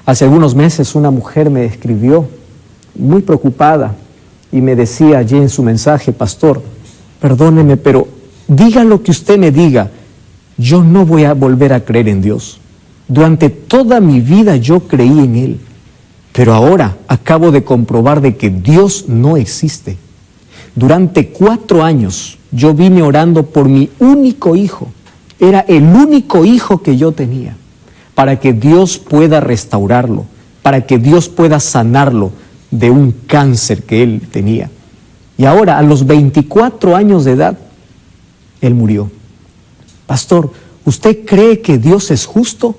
Hace algunos meses una mujer me escribió muy preocupada y me decía allí en su mensaje: pastor, perdóneme, pero diga lo que usted me diga, yo no voy a volver a creer en Dios. Durante toda mi vida yo creí en Él, pero ahora acabo de comprobar de que Dios no existe. Durante 4 años yo vine orando por mi único hijo. Era el único hijo que yo tenía, para que Dios pueda restaurarlo, para que Dios pueda sanarlo de un cáncer que él tenía. Y ahora, a los 24 años de edad, él murió. Pastor, ¿usted cree que Dios es justo?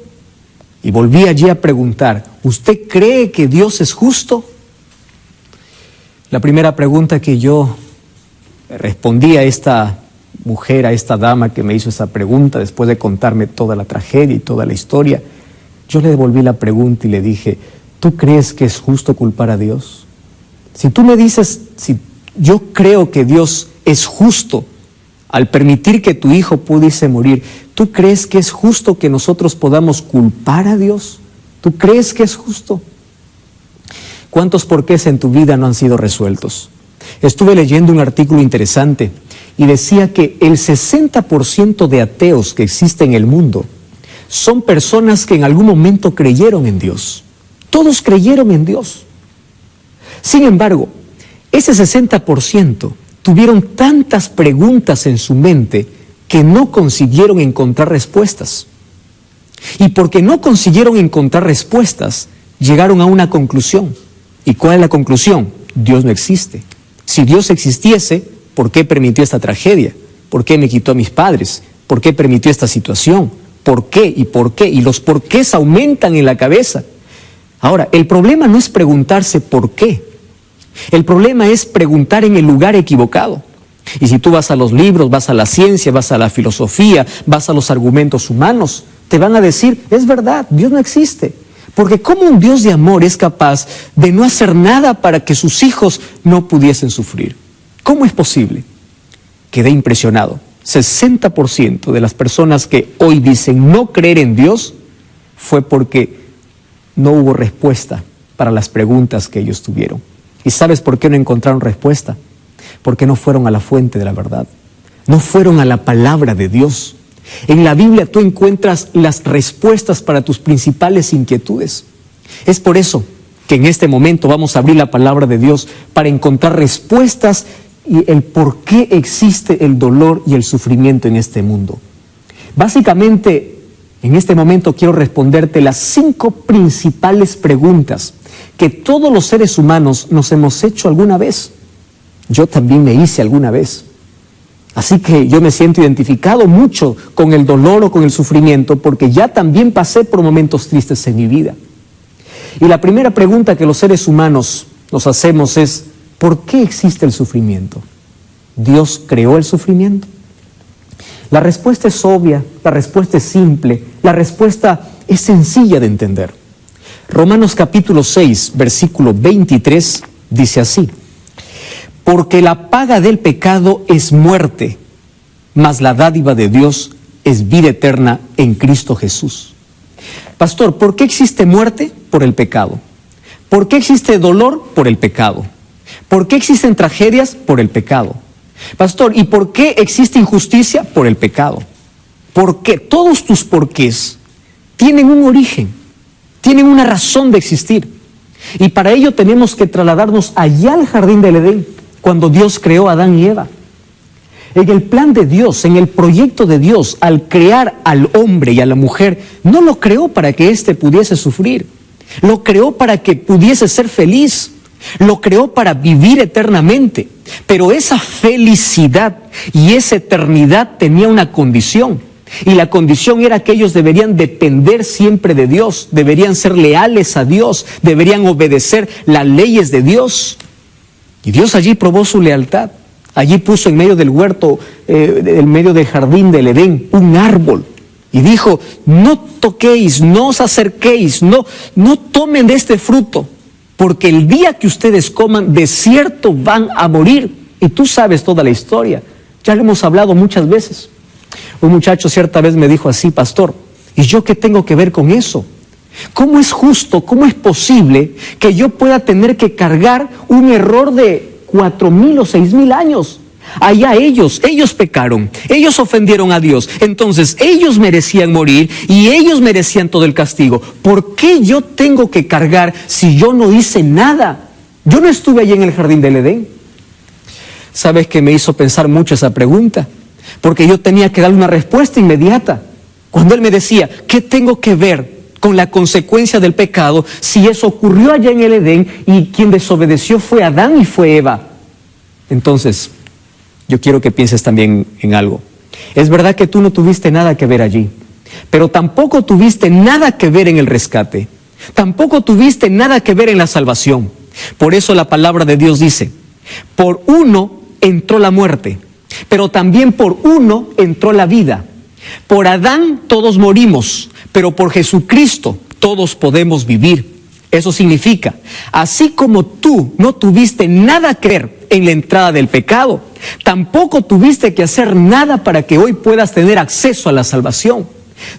Y volví allí a preguntar, ¿usted cree que Dios es justo? La primera pregunta que yo respondí a esta mujer, a esta dama que me hizo esa pregunta, después de contarme toda la tragedia y toda la historia, yo le devolví la pregunta y le dije: ¿tú crees que es justo culpar a Dios? Si tú me dices, si yo creo que Dios es justo al permitir que tu hijo pudiese morir, ¿tú crees que es justo que nosotros podamos culpar a Dios? ¿Tú crees que es justo? ¿Cuántos porqués en tu vida no han sido resueltos? Estuve leyendo un artículo interesante y decía que el 60% de ateos que existe en el mundo son personas que en algún momento creyeron en Dios. Todos creyeron en Dios. Sin embargo, ese 60% tuvieron tantas preguntas en su mente que no consiguieron encontrar respuestas. Y porque no consiguieron encontrar respuestas, llegaron a una conclusión. ¿Y cuál es la conclusión? Dios no existe. Si Dios existiese, ¿por qué permitió esta tragedia? ¿Por qué me quitó a mis padres? ¿Por qué permitió esta situación? ¿Por qué? ¿Y por qué? Y los porqués aumentan en la cabeza. Ahora, el problema no es preguntarse por qué. El problema es preguntar en el lugar equivocado. Y si tú vas a los libros, vas a la ciencia, vas a la filosofía, vas a los argumentos humanos, te van a decir: es verdad, Dios no existe. Porque ¿cómo un Dios de amor es capaz de no hacer nada para que sus hijos no pudiesen sufrir? ¿Cómo es posible? Quedé impresionado. 60% de las personas que hoy dicen no creer en Dios fue porque no hubo respuesta para las preguntas que ellos tuvieron. ¿Y sabes por qué no encontraron respuesta? Porque no fueron a la fuente de la verdad. No fueron a la palabra de Dios. En la Biblia tú encuentras las respuestas para tus principales inquietudes. Es por eso que en este momento vamos a abrir la palabra de Dios para encontrar respuestas y el por qué existe el dolor y el sufrimiento en este mundo. Básicamente, en este momento quiero responderte las 5 principales preguntas que todos los seres humanos nos hemos hecho alguna vez. Yo también me hice alguna vez. Así que yo me siento identificado mucho con el dolor o con el sufrimiento, porque ya también pasé por momentos tristes en mi vida. Y la primera pregunta que los seres humanos nos hacemos es: ¿por qué existe el sufrimiento? ¿Dios creó el sufrimiento? La respuesta es obvia, la respuesta es simple, la respuesta es sencilla de entender. Romanos capítulo 6, versículo 23, dice así: porque la paga del pecado es muerte, mas la dádiva de Dios es vida eterna en Cristo Jesús. Pastor, ¿por qué existe muerte? Por el pecado. ¿Por qué existe dolor? Por el pecado. ¿Por qué existen tragedias? Por el pecado. Pastor, ¿y por qué existe injusticia? Por el pecado. ¿Por qué? Todos tus porqués tienen un origen, tienen una razón de existir. Y para ello tenemos que trasladarnos allá al jardín del Edén, cuando Dios creó a Adán y Eva. En el plan de Dios, en el proyecto de Dios, al crear al hombre y a la mujer, no lo creó para que éste pudiese sufrir. Lo creó para que pudiese ser feliz. Lo creó para vivir eternamente. Pero esa felicidad y esa eternidad tenía una condición. Y la condición era que ellos deberían depender siempre de Dios, deberían ser leales a Dios, deberían obedecer las leyes de Dios. Y Dios allí probó su lealtad. Allí puso en medio del huerto, en medio del jardín del Edén, un árbol. Y dijo: no toquéis, no os acerquéis, no tomen de este fruto, porque el día que ustedes coman, de cierto van a morir. Y tú sabes toda la historia, ya lo hemos hablado muchas veces. Un muchacho cierta vez me dijo así: pastor, ¿y yo qué tengo que ver con eso? ¿Cómo es justo, cómo es posible que yo pueda tener que cargar un error de 4,000 o 6,000 años? Allá ellos pecaron, ellos ofendieron a Dios, entonces ellos merecían morir y ellos merecían todo el castigo. ¿Por qué yo tengo que cargar si yo no hice nada? Yo no estuve allí en el jardín del Edén. ¿Sabes qué me hizo pensar mucho esa pregunta? Porque yo tenía que darle una respuesta inmediata. Cuando él me decía, ¿qué tengo que ver con la consecuencia del pecado si eso ocurrió allá en el Edén y quien desobedeció fue Adán y fue Eva? Entonces, yo quiero que pienses también en algo. Es verdad que tú no tuviste nada que ver allí, pero tampoco tuviste nada que ver en el rescate. Tampoco tuviste nada que ver en la salvación. Por eso la palabra de Dios dice, por uno entró la muerte, pero también por uno entró la vida. Por Adán todos morimos, pero por Jesucristo todos podemos vivir. Eso significa, así como tú no tuviste nada que ver en la entrada del pecado, tampoco tuviste que hacer nada para que hoy puedas tener acceso a la salvación.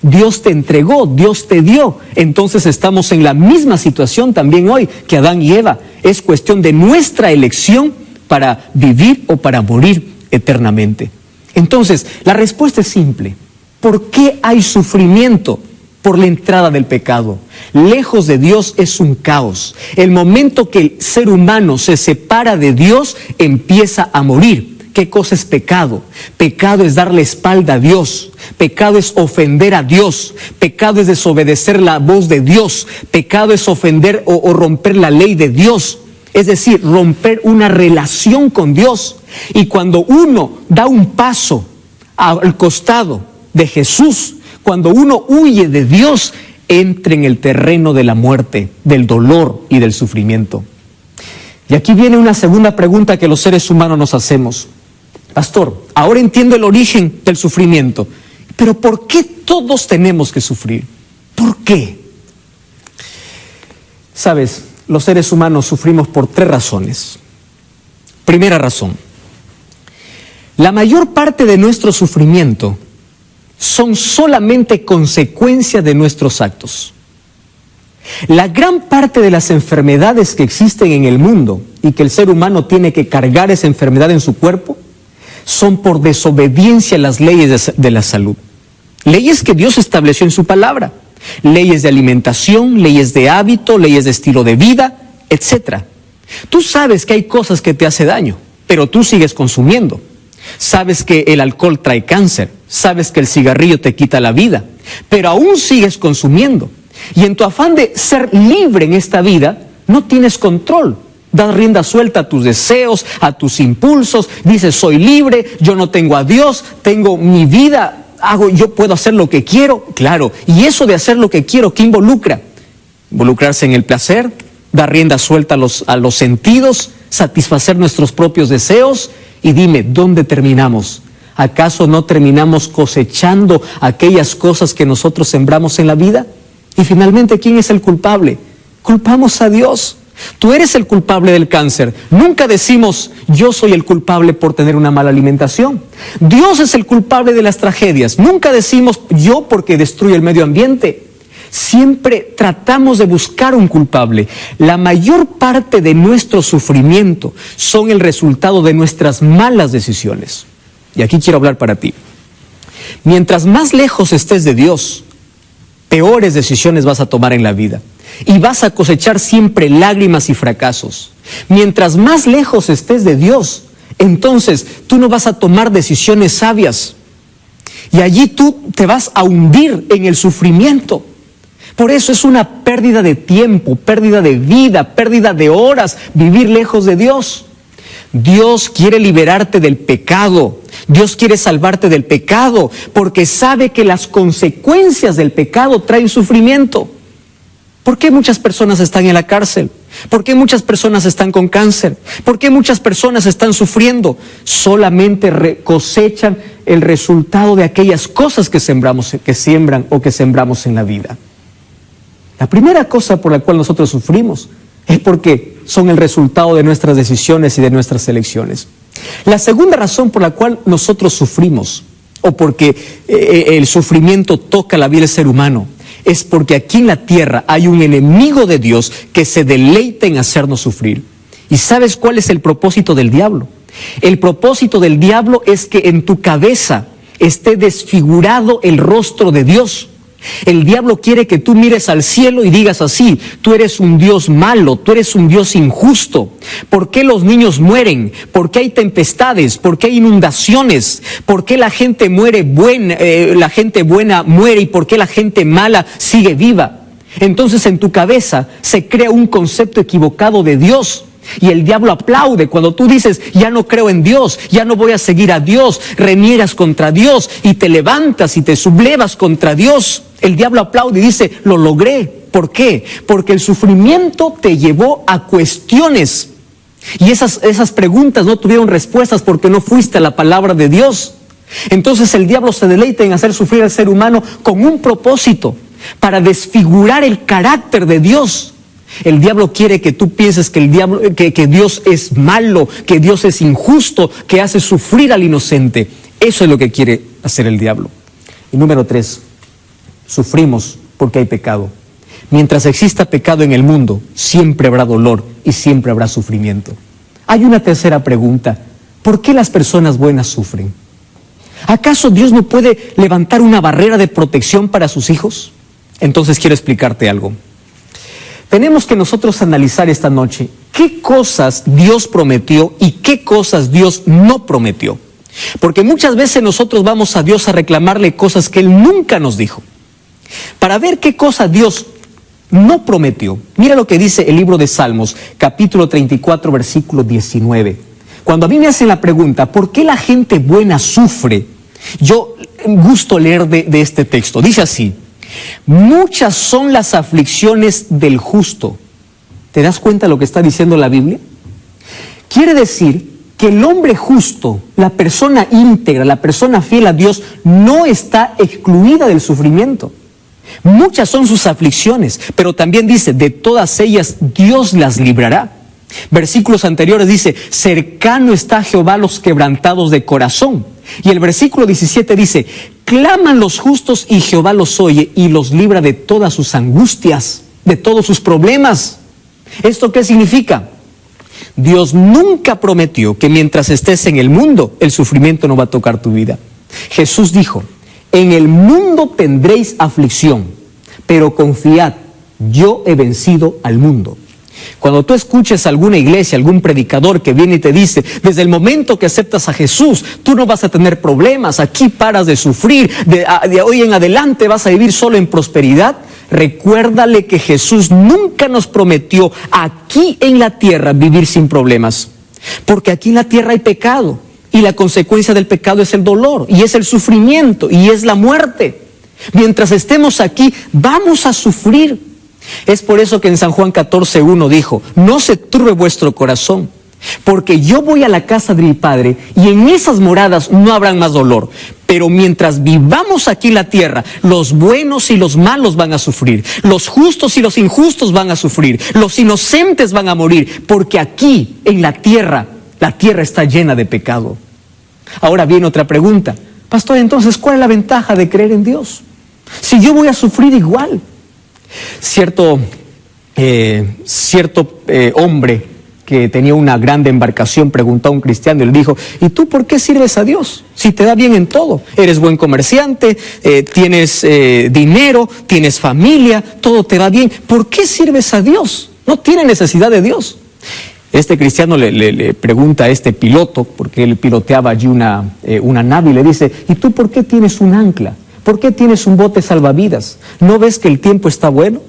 Dios te entregó, Dios te dio. Entonces estamos en la misma situación también hoy que Adán y Eva. Es cuestión de nuestra elección para vivir o para morir eternamente. Entonces, la respuesta es simple. ¿Por qué hay sufrimiento? Por la entrada del pecado. Lejos de Dios es un caos. El momento que el ser humano se separa de Dios, empieza a morir. ¿Qué cosa es pecado? Pecado es darle espalda a Dios. Pecado es ofender a Dios. Pecado es desobedecer la voz de Dios. Pecado es ofender o romper la ley de Dios. Es decir, romper una relación con Dios. Y cuando uno da un paso al costado de Jesús, cuando uno huye de Dios, entra en el terreno de la muerte, del dolor y del sufrimiento. Y aquí viene una segunda pregunta que los seres humanos nos hacemos. Pastor, ahora entiendo el origen del sufrimiento, pero ¿por qué todos tenemos que sufrir? ¿Por qué? Sabes, los seres humanos sufrimos por 3 razones. Primera razón, la mayor parte de nuestro sufrimiento son solamente consecuencia de nuestros actos. La gran parte de las enfermedades que existen en el mundo y que el ser humano tiene que cargar esa enfermedad en su cuerpo son por desobediencia a las leyes de la salud. Leyes que Dios estableció en su palabra. Leyes de alimentación, leyes de hábito, leyes de estilo de vida, etc. Tú sabes que hay cosas que te hacen daño, pero tú sigues consumiendo. Sabes que el alcohol trae cáncer, sabes que el cigarrillo te quita la vida, pero aún sigues consumiendo. Y en tu afán de ser libre en esta vida, no tienes control. Das rienda suelta a tus deseos, a tus impulsos, dices soy libre, yo no tengo a Dios, tengo mi vida, yo puedo hacer lo que quiero. Claro, y eso de hacer lo que quiero, ¿qué involucra? Involucrarse en el placer, dar rienda suelta a los sentidos, satisfacer nuestros propios deseos. Y dime, ¿dónde terminamos? ¿Acaso no terminamos cosechando aquellas cosas que nosotros sembramos en la vida? Y finalmente, ¿quién es el culpable? Culpamos a Dios. Tú eres el culpable del cáncer. Nunca decimos, yo soy el culpable por tener una mala alimentación. Dios es el culpable de las tragedias. Nunca decimos, yo porque destruye el medio ambiente. Siempre tratamos de buscar un culpable. La mayor parte de nuestro sufrimiento son el resultado de nuestras malas decisiones. Y aquí quiero hablar para ti. Mientras más lejos estés de Dios, peores decisiones vas a tomar en la vida. Y vas a cosechar siempre lágrimas y fracasos. Mientras más lejos estés de Dios, entonces tú no vas a tomar decisiones sabias. Y allí tú te vas a hundir en el sufrimiento. Por eso es una pérdida de tiempo, pérdida de vida, pérdida de horas, vivir lejos de Dios. Dios quiere liberarte del pecado. Dios quiere salvarte del pecado, porque sabe que las consecuencias del pecado traen sufrimiento. ¿Por qué muchas personas están en la cárcel? ¿Por qué muchas personas están con cáncer? ¿Por qué muchas personas están sufriendo? Solamente cosechan el resultado de aquellas cosas que siembran o que sembramos en la vida. La primera cosa por la cual nosotros sufrimos es porque son el resultado de nuestras decisiones y de nuestras elecciones. La segunda razón por la cual nosotros sufrimos, o porque el sufrimiento toca la vida del ser humano, es porque aquí en la tierra hay un enemigo de Dios que se deleita en hacernos sufrir. ¿Y sabes cuál es el propósito del diablo? El propósito del diablo es que en tu cabeza esté desfigurado el rostro de Dios. El diablo quiere que tú mires al cielo y digas así: tú eres un Dios malo, tú eres un Dios injusto. ¿Por qué los niños mueren? ¿Por qué hay tempestades? ¿Por qué hay inundaciones? ¿Por qué la gente la gente buena muere y por qué la gente mala sigue viva? Entonces en tu cabeza se crea un concepto equivocado de Dios. Y el diablo aplaude cuando tú dices: ya no creo en Dios, ya no voy a seguir a Dios, reniegas contra Dios y te levantas y te sublevas contra Dios. El diablo aplaude y dice: lo logré. ¿Por qué? Porque el sufrimiento te llevó a cuestiones y esas preguntas no tuvieron respuestas porque no fuiste a la palabra de Dios. Entonces el diablo se deleita en hacer sufrir al ser humano con un propósito: para desfigurar el carácter de Dios. El diablo quiere que tú pienses que Dios es malo, que Dios es injusto, que hace sufrir al inocente. Eso es lo que quiere hacer el diablo. Y número 3, sufrimos porque hay pecado. Mientras exista pecado en el mundo, siempre habrá dolor y siempre habrá sufrimiento. Hay una tercera pregunta: ¿por qué las personas buenas sufren? ¿Acaso Dios no puede levantar una barrera de protección para sus hijos? Entonces quiero explicarte algo. Tenemos que nosotros analizar esta noche qué cosas Dios prometió y qué cosas Dios no prometió. Porque muchas veces nosotros vamos a Dios a reclamarle cosas que Él nunca nos dijo. Para ver qué cosa Dios no prometió, mira lo que dice el libro de Salmos, capítulo 34, versículo 19. Cuando a mí me hacen la pregunta: ¿por qué la gente buena sufre? Yo gusto leer de este texto. Dice así: muchas son las aflicciones del justo. ¿Te das cuenta de lo que está diciendo la Biblia? Quiere decir que el hombre justo, la persona íntegra, la persona fiel a Dios, no está excluida del sufrimiento. Muchas son sus aflicciones, pero también dice: de todas ellas Dios las librará. Versículos anteriores dice: cercano está a Jehová los quebrantados de corazón. Y el versículo 17 dice: claman los justos y Jehová los oye y los libra de todas sus angustias, de todos sus problemas. ¿Esto qué significa? Dios nunca prometió que mientras estés en el mundo, el sufrimiento no va a tocar tu vida. Jesús dijo: en el mundo tendréis aflicción, pero confiad, yo he vencido al mundo. Cuando tú escuches a alguna iglesia, algún predicador que viene y te dice: desde el momento que aceptas a Jesús, tú no vas a tener problemas, aquí paras de sufrir, de hoy en adelante vas a vivir solo en prosperidad, recuérdale que Jesús nunca nos prometió aquí en la tierra vivir sin problemas. Porque aquí en la tierra hay pecado, y la consecuencia del pecado es el dolor, y es el sufrimiento, y es la muerte. Mientras estemos aquí, vamos a sufrir. Es por eso que en San Juan 14:1 dijo: no se turbe vuestro corazón, porque yo voy a la casa de mi Padre y en esas moradas no habrán más dolor. Pero mientras vivamos aquí en la tierra, los buenos y los malos van a sufrir, los justos y los injustos van a sufrir, los inocentes van a morir, porque aquí en la tierra está llena de pecado. Ahora viene otra pregunta: pastor, entonces, ¿cuál es la ventaja de creer en Dios? Si yo voy a sufrir igual. Cierto hombre que tenía una grande embarcación preguntó a un cristiano y le dijo: ¿y tú por qué sirves a Dios? Si te da bien en todo, eres buen comerciante, tienes dinero, tienes familia, todo te va bien, ¿por qué sirves a Dios? No tiene necesidad de Dios. Este cristiano le pregunta a este piloto, porque él piloteaba allí una nave, y le dice: ¿y tú por qué tienes un ancla? ¿Por qué tienes un bote salvavidas? ¿No ves que el tiempo está bueno?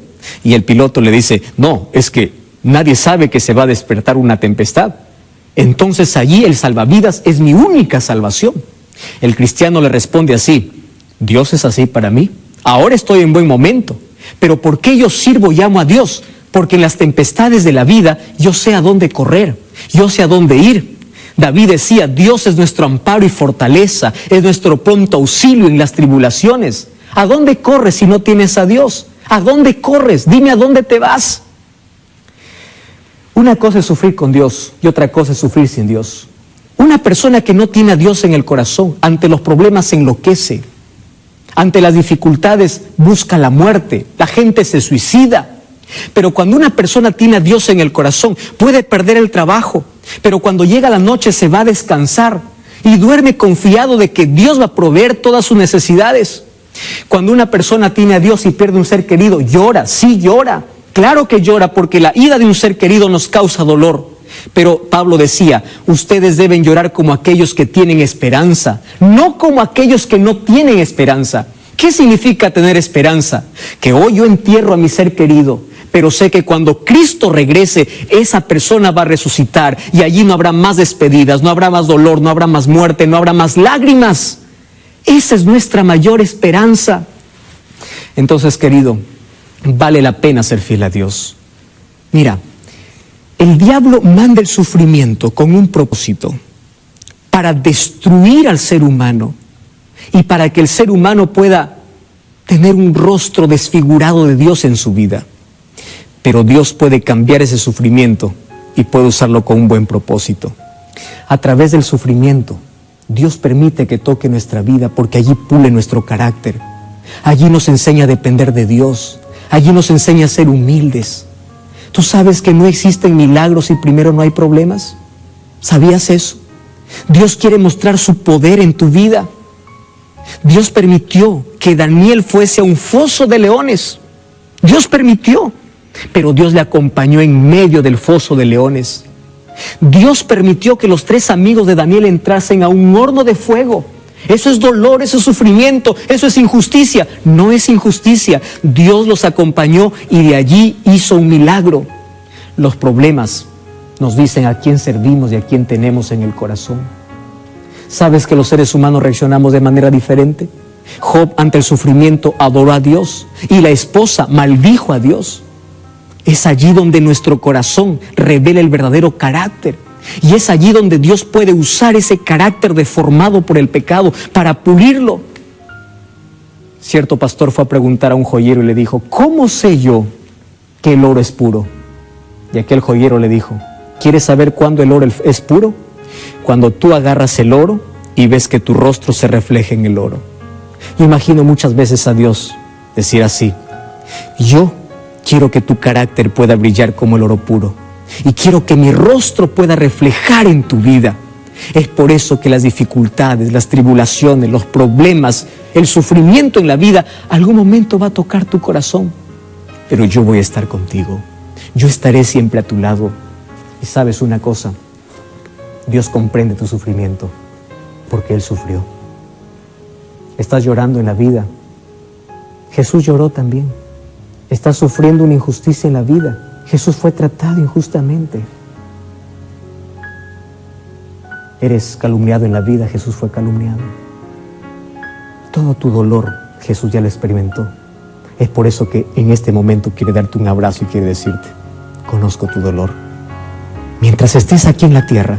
Y el piloto le dice: no, es que nadie sabe que se va a despertar una tempestad. Entonces allí el salvavidas es mi única salvación. El cristiano le responde así: Dios es así para mí. Ahora estoy en buen momento. Pero ¿por qué yo sirvo y amo a Dios? Porque en las tempestades de la vida yo sé a dónde correr, yo sé a dónde ir. David decía: Dios es nuestro amparo y fortaleza, es nuestro pronto auxilio en las tribulaciones. ¿A dónde corres si no tienes a Dios? ¿A dónde corres? Dime a dónde te vas. Una cosa es sufrir con Dios y otra cosa es sufrir sin Dios. Una persona que no tiene a Dios en el corazón, ante los problemas se enloquece. Ante las dificultades busca la muerte, la gente se suicida. Pero cuando una persona tiene a Dios en el corazón, puede perder el trabajo, pero cuando llega la noche se va a descansar y duerme confiado de que Dios va a proveer todas sus necesidades. Cuando una persona tiene a Dios y pierde un ser querido, llora, sí llora. Claro que llora, porque la ida de un ser querido nos causa dolor. Pero Pablo decía, ustedes deben llorar como aquellos que tienen esperanza, no como aquellos que no tienen esperanza. ¿Qué significa tener esperanza? Que hoy yo entierro a mi ser querido, pero sé que cuando Cristo regrese, esa persona va a resucitar y allí no habrá más despedidas, no habrá más dolor, no habrá más muerte, no habrá más lágrimas. Esa es nuestra mayor esperanza. Entonces, querido, vale la pena ser fiel a Dios. Mira, el diablo manda el sufrimiento con un propósito, para destruir al ser humano y para que el ser humano pueda tener un rostro desfigurado de Dios en su vida. Pero Dios puede cambiar ese sufrimiento y puede usarlo con un buen propósito. A través del sufrimiento, Dios permite que toque nuestra vida porque allí pule nuestro carácter. Allí nos enseña a depender de Dios. Allí nos enseña a ser humildes. ¿Tú sabes que no existen milagros si primero no hay problemas? ¿Sabías eso? Dios quiere mostrar su poder en tu vida. Dios permitió que Daniel fuese a un foso de leones. Dios permitió, pero Dios le acompañó en medio del foso de leones. Dios permitió que los 3 amigos de Daniel entrasen a un horno de fuego. Eso es dolor, eso es sufrimiento, eso es injusticia. No es injusticia. Dios los acompañó y de allí hizo un milagro. Los problemas nos dicen a quién servimos y a quién tenemos en el corazón. ¿Sabes que los seres humanos reaccionamos de manera diferente? Job, ante el sufrimiento, adoró a Dios y la esposa maldijo a Dios. Es allí donde nuestro corazón revela el verdadero carácter. Y es allí donde Dios puede usar ese carácter deformado por el pecado para pulirlo. Cierto pastor fue a preguntar a un joyero y le dijo, ¿cómo sé yo que el oro es puro? Y aquel joyero le dijo, ¿quieres saber cuándo el oro es puro? Cuando tú agarras el oro y ves que tu rostro se refleja en el oro. Yo imagino muchas veces a Dios decir así, yo quiero que tu carácter pueda brillar como el oro puro y quiero que mi rostro pueda reflejar en tu vida. Es por eso que las dificultades, las tribulaciones, los problemas, el sufrimiento en la vida, algún momento va a tocar tu corazón. Pero yo voy a estar contigo. Yo estaré siempre a tu lado. Y sabes una cosa, Dios comprende tu sufrimiento porque Él sufrió. Estás llorando en la vida. Jesús lloró también. Estás sufriendo una injusticia en la vida. Jesús fue tratado injustamente. Eres calumniado en la vida, Jesús fue calumniado. Todo tu dolor, Jesús ya lo experimentó. Es por eso que en este momento quiere darte un abrazo y quiere decirte, conozco tu dolor. Mientras estés aquí en la tierra,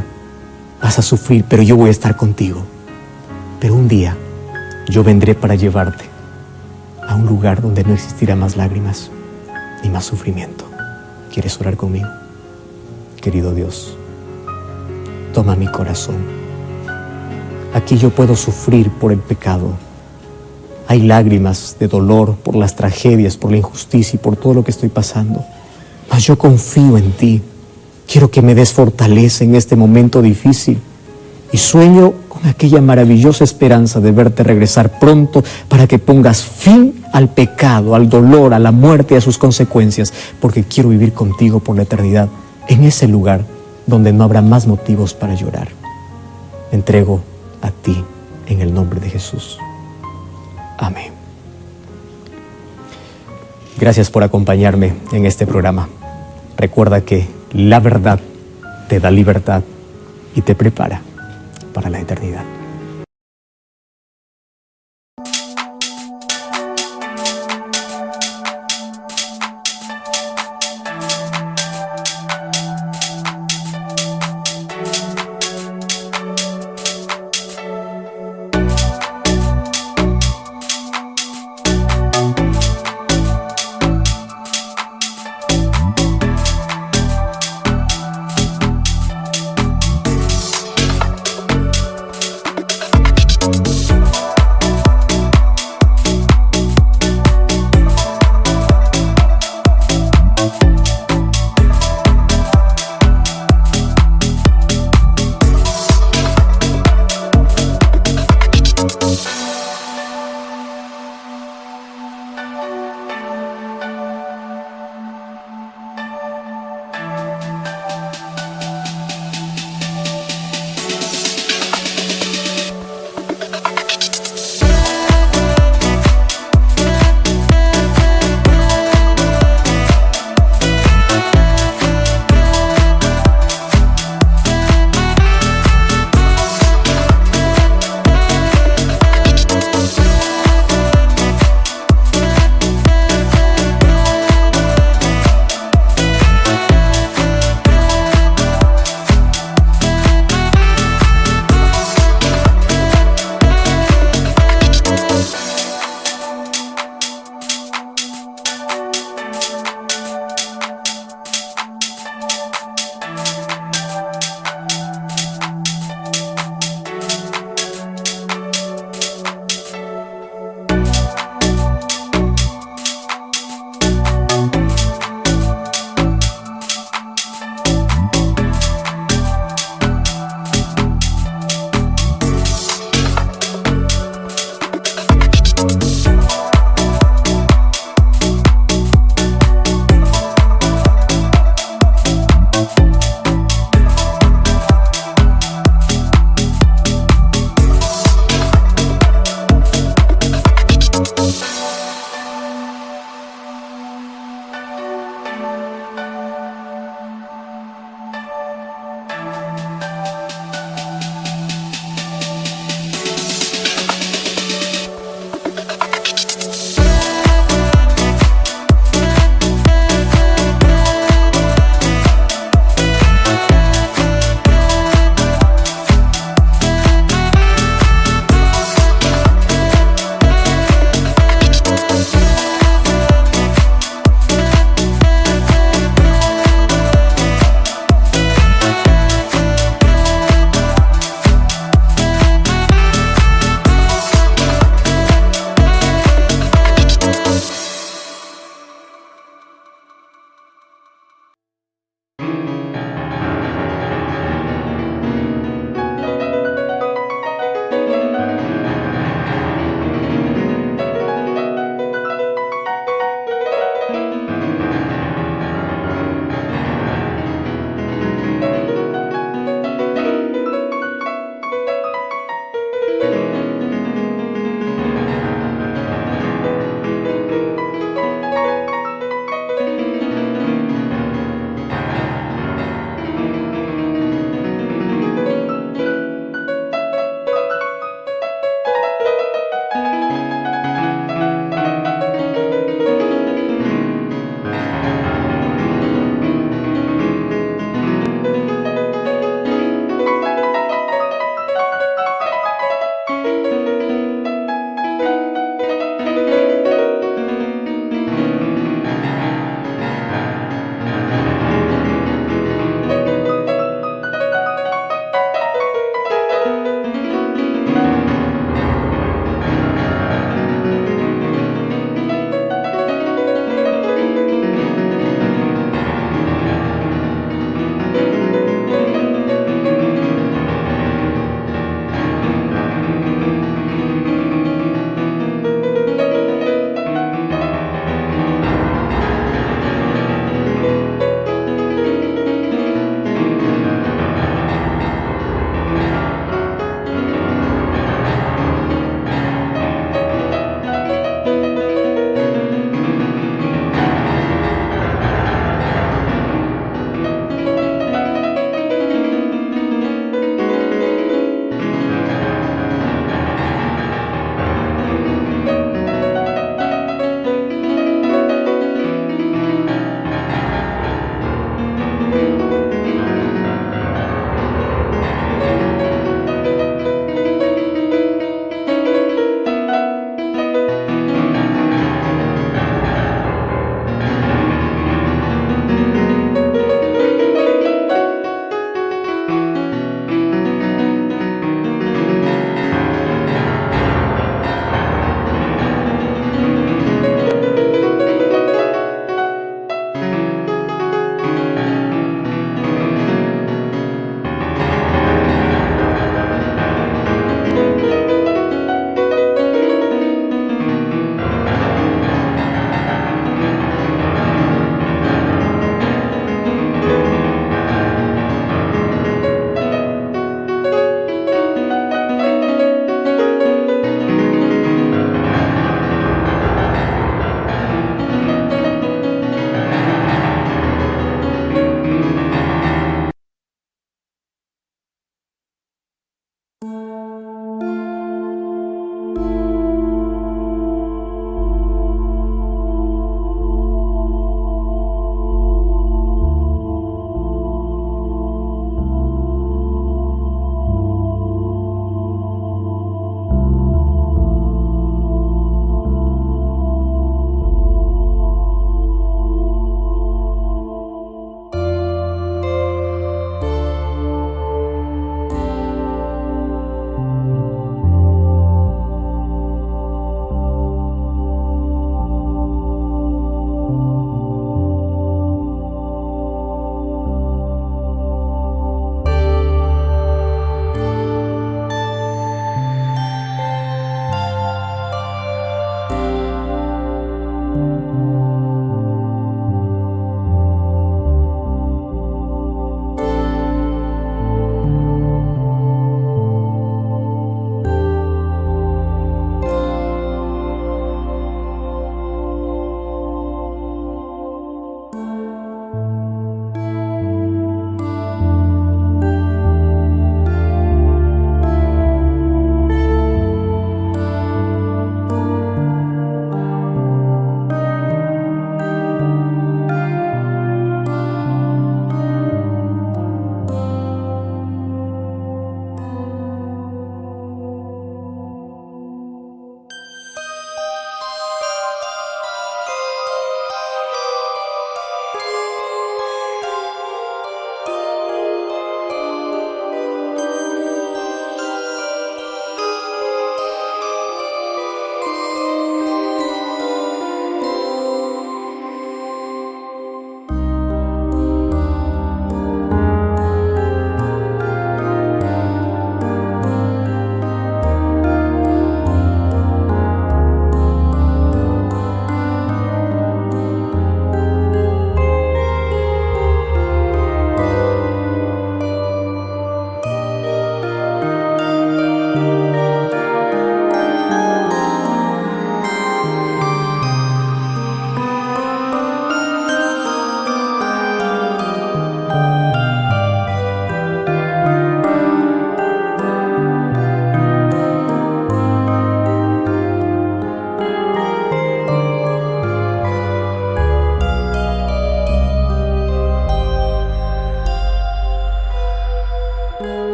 vas a sufrir, pero yo voy a estar contigo. Pero un día, yo vendré para llevarte a un lugar donde no existirá más lágrimas ni más sufrimiento. ¿Quieres orar conmigo? Querido Dios, toma mi corazón. Aquí yo puedo sufrir por el pecado. Hay lágrimas de dolor por las tragedias, por la injusticia y por todo lo que estoy pasando. Mas yo confío en ti. Quiero que me des fortaleza en este momento difícil. Y sueño con aquella maravillosa esperanza de verte regresar pronto para que pongas fin al pecado, al dolor, a la muerte y a sus consecuencias, porque quiero vivir contigo por la eternidad, en ese lugar donde no habrá más motivos para llorar. Me entrego a ti en el nombre de Jesús. Amén. Gracias por acompañarme en este programa. Recuerda que la verdad te da libertad y te prepara para la eternidad.